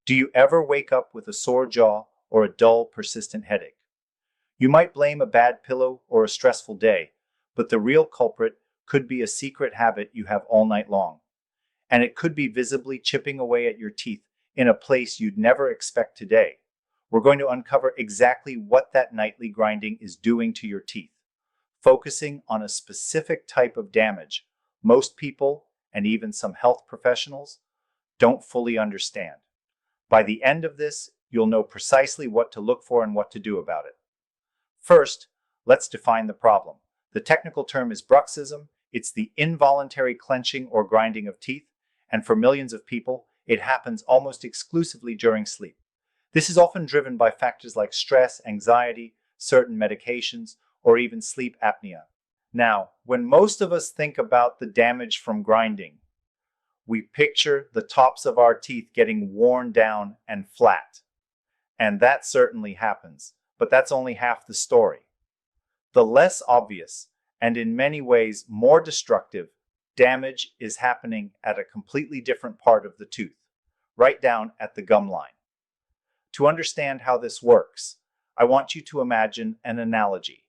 Do you ever wake up with a sore jaw or a dull, persistent headache? You might blame a bad pillow or a stressful day, but the real culprit could be a secret habit you have all night long. And it could be visibly chipping away at your teeth in a place you'd never expect today. We're going to uncover exactly what that nightly grinding is doing to your teeth, focusing on a specific type of damage most people, and even some health professionals, don't fully understand. By the end of this, you'll know precisely what to look for and what to do about it. First, let's define the problem. The technical term is bruxism. It's the involuntary clenching or grinding of teeth, and for millions of people, it happens almost exclusively during sleep. This is often driven by factors like stress, anxiety, certain medications, or even sleep apnea. Now, when most of us think about the damage from grinding, we picture the tops of our teeth getting worn down and flat. And that certainly happens, but that's only half the story. The less obvious, and in many ways more destructive, damage is happening at a completely different part of the tooth, right down at the gum line. To understand how this works, I want you to imagine an analogy.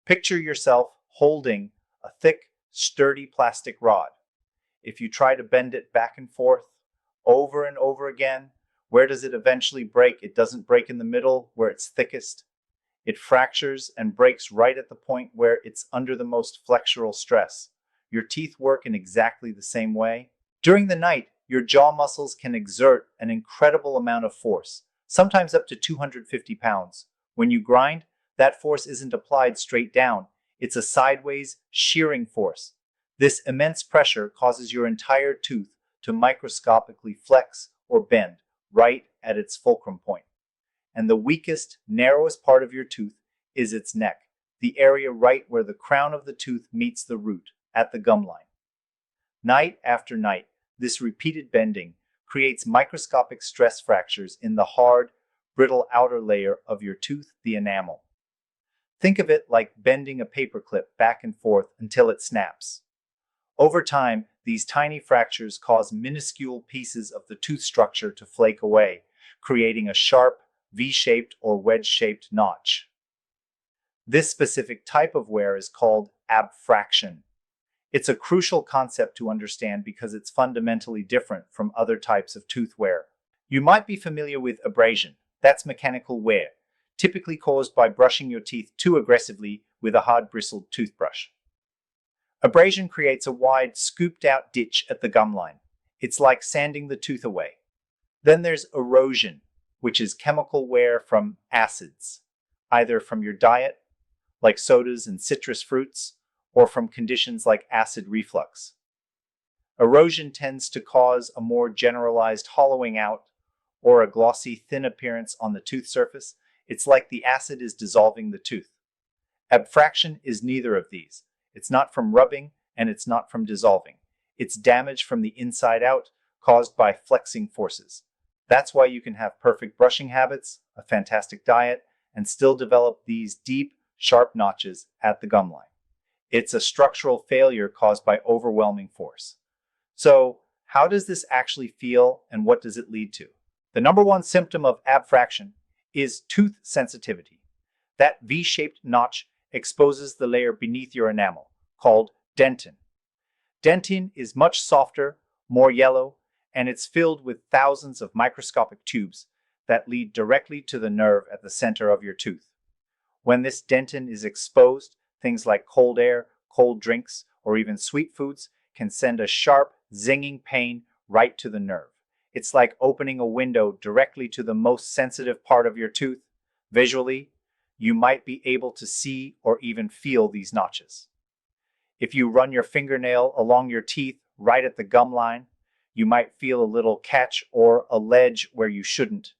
Picture yourself holding a thick, sturdy plastic rod. If you try to bend it back and forth, over and over again, where does it eventually break? It doesn't break in the middle where it's thickest. It fractures and breaks right at the point where it's under the most flexural stress. Your teeth work in exactly the same way. During the night, your jaw muscles can exert an incredible amount of force, sometimes up to 250 pounds. When you grind, that force isn't applied straight down. It's a sideways, shearing force. This immense pressure causes your entire tooth to microscopically flex or bend right at its fulcrum point. And the weakest, narrowest part of your tooth is its neck, the area right where the crown of the tooth meets the root, at the gum line. Night after night, this repeated bending creates microscopic stress fractures in the hard, brittle outer layer of your tooth, the enamel. Think of it like bending a paperclip back and forth until it snaps. Over time, these tiny fractures cause minuscule pieces of the tooth structure to flake away, creating a sharp, V-shaped or wedge-shaped notch. This specific type of wear is called abfraction. It's a crucial concept to understand because it's fundamentally different from other types of tooth wear. You might be familiar with abrasion. That's mechanical wear, typically caused by brushing your teeth too aggressively with a hard-bristled toothbrush. Abrasion creates a wide, scooped-out ditch at the gum line. It's like sanding the tooth away. Then there's erosion, which is chemical wear from acids, either from your diet, like sodas and citrus fruits, or from conditions like acid reflux. Erosion tends to cause a more generalized hollowing out or a glossy, thin appearance on the tooth surface. It's like the acid is dissolving the tooth. Abfraction is neither of these. It's not from rubbing and it's not from dissolving. It's damage from the inside out caused by flexing forces. That's why you can have perfect brushing habits, a fantastic diet, and still develop these deep, sharp notches at the gum line. It's a structural failure caused by overwhelming force. So, how does this actually feel and what does it lead to? The number one symptom of abfraction is tooth sensitivity. That V-shaped notch exposes the layer beneath your enamel, called dentin. Dentin is much softer, more yellow, and it's filled with thousands of microscopic tubes that lead directly to the nerve at the center of your tooth. When this dentin is exposed, things like cold air, cold drinks, or even sweet foods can send a sharp, zinging pain right to the nerve. It's like opening a window directly to the most sensitive part of your tooth. Visually, you might be able to see or even feel these notches. If you run your fingernail along your teeth right at the gum line, you might feel a little catch or a ledge where you shouldn't.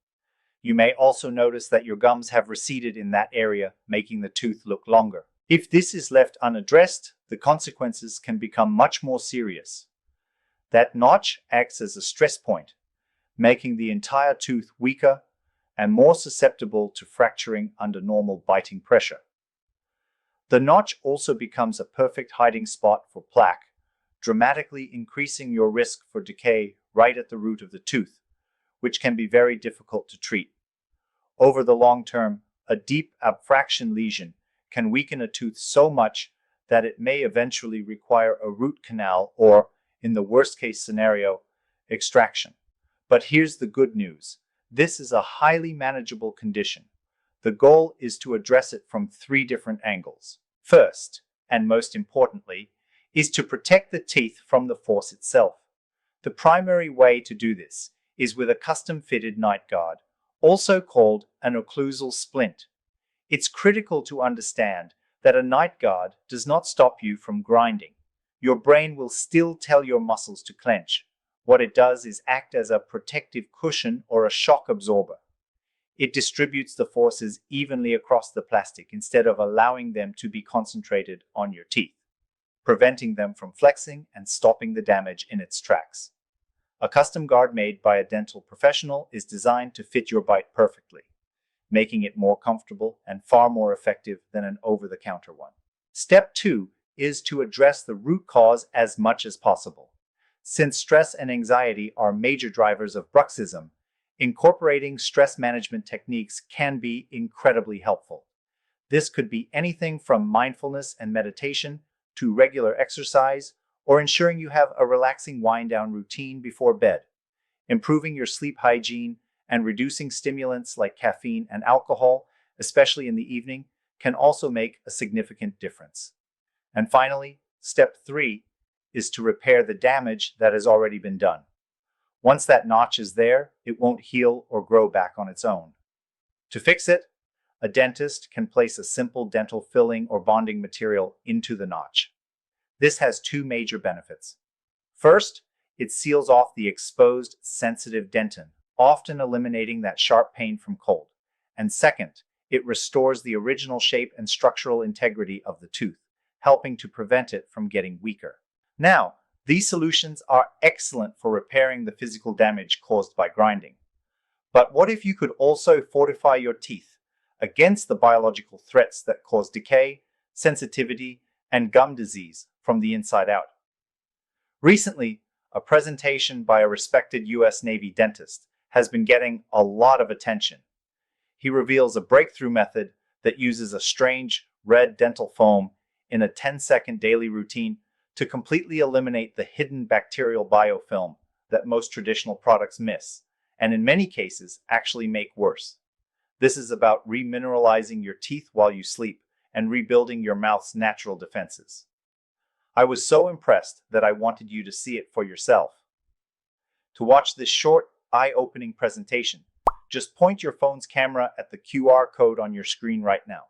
You may also notice that your gums have receded in that area, making the tooth look longer. If this is left unaddressed, the consequences can become much more serious. That notch acts as a stress point, making the entire tooth weaker and more susceptible to fracturing under normal biting pressure. The notch also becomes a perfect hiding spot for plaque, dramatically increasing your risk for decay right at the root of the tooth, which can be very difficult to treat. Over the long term, a deep abfraction lesion can weaken a tooth so much that it may eventually require a root canal or, in the worst case scenario, extraction. But here's the good news. This is a highly manageable condition. The goal is to address it from 3 different angles. First, and most importantly, is to protect the teeth from the force itself. The primary way to do this is with a custom-fitted night guard, also called an occlusal splint. It's critical to understand that a night guard does not stop you from grinding. Your brain will still tell your muscles to clench. What it does is act as a protective cushion or a shock absorber. It distributes the forces evenly across the plastic instead of allowing them to be concentrated on your teeth, preventing them from flexing and stopping the damage in its tracks. A custom guard made by a dental professional is designed to fit your bite perfectly, making it more comfortable and far more effective than an over-the-counter one. Step 2 is to address the root cause as much as possible. Since stress and anxiety are major drivers of bruxism, incorporating stress management techniques can be incredibly helpful. This could be anything from mindfulness and meditation to regular exercise, or ensuring you have a relaxing wind-down routine before bed. Improving your sleep hygiene and reducing stimulants like caffeine and alcohol, especially in the evening, can also make a significant difference. And finally, step 3 is to repair the damage that has already been done. Once that notch is there, it won't heal or grow back on its own. To fix it, a dentist can place a simple dental filling or bonding material into the notch. This has 2 major benefits. First, it seals off the exposed, sensitive dentin, often eliminating that sharp pain from cold. And second, it restores the original shape and structural integrity of the tooth, helping to prevent it from getting weaker. Now, these solutions are excellent for repairing the physical damage caused by grinding. But what if you could also fortify your teeth against the biological threats that cause decay, sensitivity, and gum disease from the inside out? Recently, a presentation by a respected US Navy dentist has been getting a lot of attention. He reveals a breakthrough method that uses a strange red dental foam in a 10-second daily routine to completely eliminate the hidden bacterial biofilm that most traditional products miss, and in many cases actually make worse. This is about remineralizing your teeth while you sleep and rebuilding your mouth's natural defenses. I was so impressed that I wanted you to see it for yourself. To watch this short, eye-opening presentation, just point your phone's camera at the QR code on your screen right now.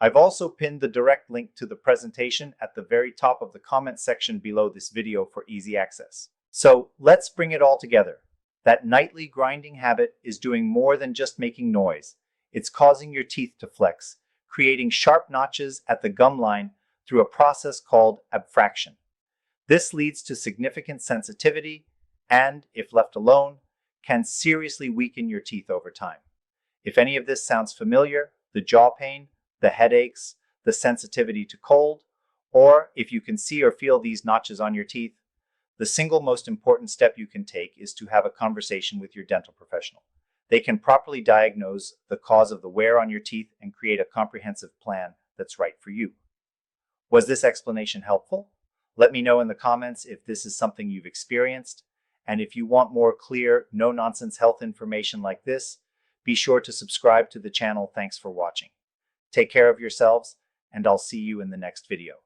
I've also pinned the direct link to the presentation at the very top of the comment section below this video for easy access. So let's bring it all together. That nightly grinding habit is doing more than just making noise. It's causing your teeth to flex, creating sharp notches at the gum line through a process called abfraction. This leads to significant sensitivity and, if left alone, can seriously weaken your teeth over time. If any of this sounds familiar, the jaw pain, the headaches, the sensitivity to cold, or if you can see or feel these notches on your teeth, the single most important step you can take is to have a conversation with your dental professional. They can properly diagnose the cause of the wear on your teeth and create a comprehensive plan that's right for you. Was this explanation helpful? Let me know in the comments if this is something you've experienced. And if you want more clear, no-nonsense health information like this, be sure to subscribe to the channel. Thanks for watching. Take care of yourselves, and I'll see you in the next video.